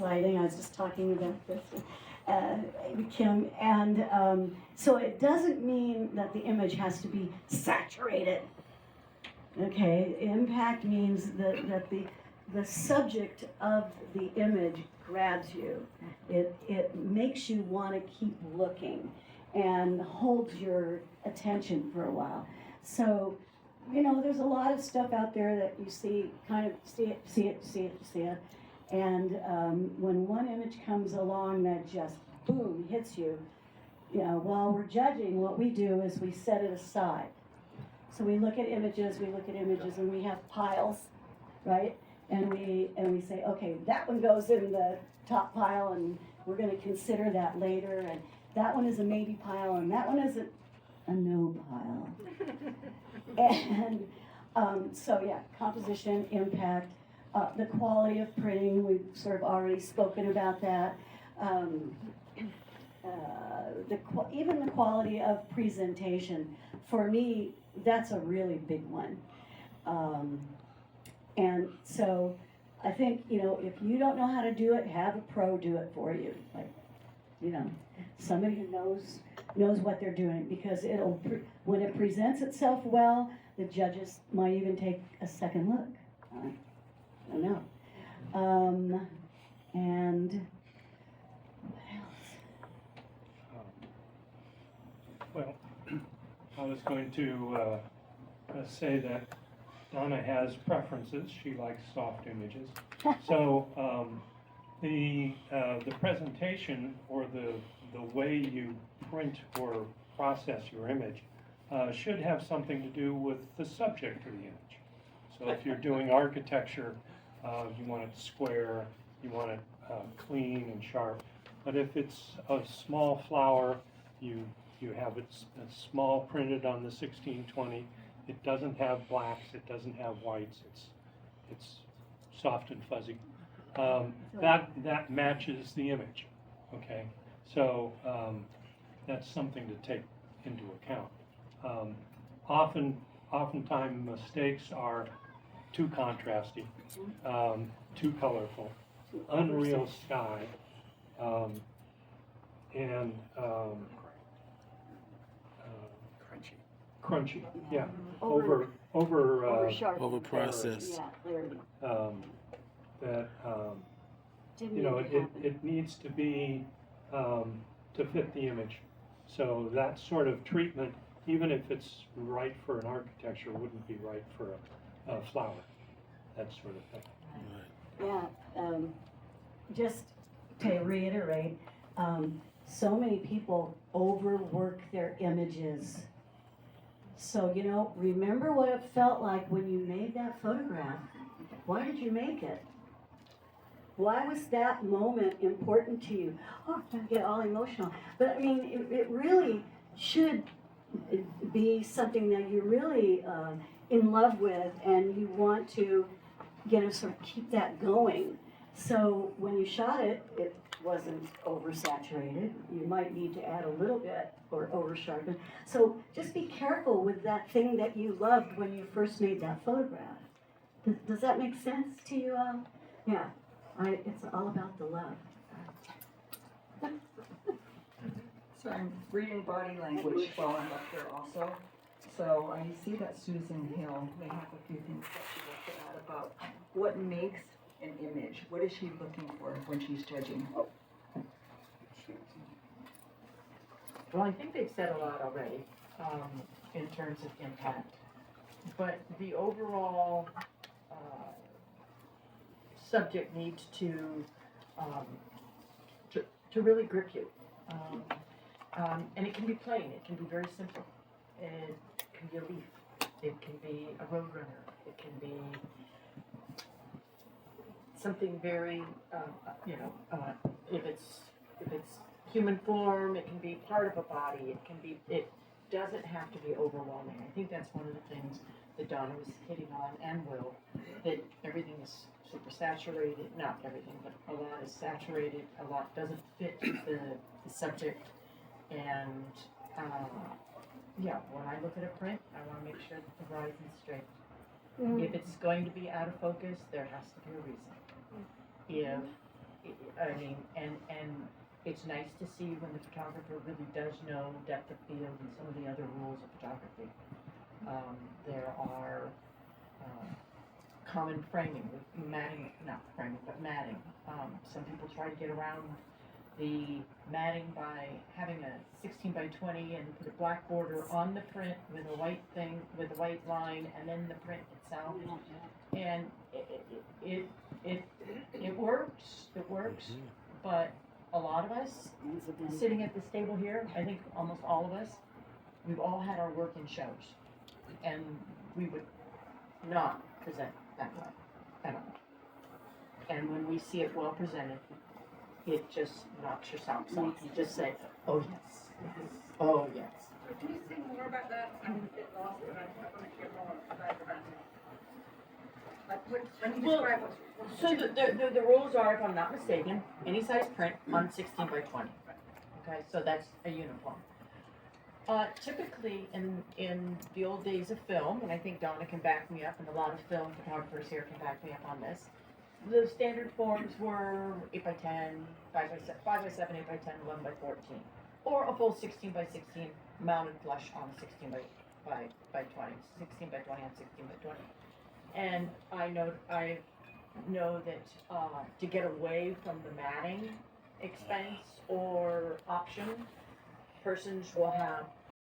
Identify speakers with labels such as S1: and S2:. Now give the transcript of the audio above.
S1: lighting. I was just talking about this with Kim, and so it doesn't mean that the image has to be saturated. Okay, impact means that the subject of the image grabs you. It makes you want to keep looking and holds your attention for a while. So, there's a lot of stuff out there that you see, kind of see it. And when one image comes along that just, boom, hits you, while we're judging, what we do is we set it aside. So we look at images, and we have piles, right? And we say, okay, that one goes in the top pile, and we're going to consider that later. And that one is a maybe pile, and that one is a no pile. And so yeah, composition, impact, the quality of printing. We've sort of already spoken about that. Even the quality of presentation. For me, that's a really big one. And so I think, if you don't know how to do it, have a pro do it for you. Like, somebody who knows what they're doing, because when it presents itself well, the judges might even take a second look. I don't know. And what else?
S2: Well, I was going to say that Donna has preferences. She likes soft images. So the presentation, or the way you print or process your image should have something to do with the subject of the image. So if you're doing architecture, you want it square, you want it clean and sharp. But if it's a small flower, you have it small printed on the 1620. It doesn't have blacks, it doesn't have whites, it's soft and fuzzy. That matches the image, okay? So that's something to take into account. Oftentimes mistakes are too contrasty, too colorful, unreal sky, and crunchy, yeah, over
S1: sharp,
S3: over processed.
S1: Yeah, clarity.
S2: That it needs to be to fit the image. So that sort of treatment, even if it's right for an architecture, wouldn't be right for a flower. That sort of thing.
S1: Yeah. Just to reiterate, so many people overwork their images. So, remember what it felt like when you made that photograph. Why did you make it? Why was that moment important to you? Oh, I get all emotional. But I mean, it really should be something that you're really in love with, and you want to, sort of keep that going. So when you shot it, it wasn't oversaturated. You might need to add a little bit or over-sharpen. So just be careful with that thing that you loved when you first made that photograph. Does that make sense to you all? Yeah, it's all about the love.
S4: So I'm reading body language while I'm up there also. So I see that Susan Hill may have a few things that she looked at about what makes an image. What is she looking for when she's judging?
S5: Well, I think they've said a lot already in terms of impact, but the overall subject needs to really grip you, and it can be plain. It can be very simple. It can be a leaf. It can be a roadrunner. It can be something very, if it's human form, it can be part of a body. It doesn't have to be overwhelming. I think that's one of the things that Donna was hitting on, and Will, that everything is super saturated. Not everything, but a lot is saturated. A lot doesn't fit the subject. And when I look at a print, I want to make sure that the horizon's straight. If it's going to be out of focus, there has to be a reason. If I mean, and it's nice to see when the photographer really does know depth of field and some of the other rules of photography. There are common framing, with matting, not framing, but matting. Some people try to get around the matting by having a 16 by 20 and put a black border on the print with a white thing, with a white line, and then the print itself. And it works, but a lot of us sitting at this table here, I think almost all of us, we've all had our work in shows, and we would not present that way at all. And when we see it well presented, it just knocks your socks off. You just say, oh yes, oh yes.
S3: So can you say more about that? I'm a bit lost, but I want to hear more about it. Like when you
S5: Well,
S3: describe what's
S5: So the rules are, if I'm not mistaken, any size print on 16 by 20. Okay, so that's a uniform. Typically in the old days of film, and I think Donna can back me up, and a lot of film photographers here can back me up on this, the standard forms were 8 by 10, 5 by 7, 8 by 10, 11 by 14. Or a full 16 by 16 mounted flush on a 16 by 20, 16 by 20 on 16 by 20. And I know that to get away from the matting expense or option, persons will have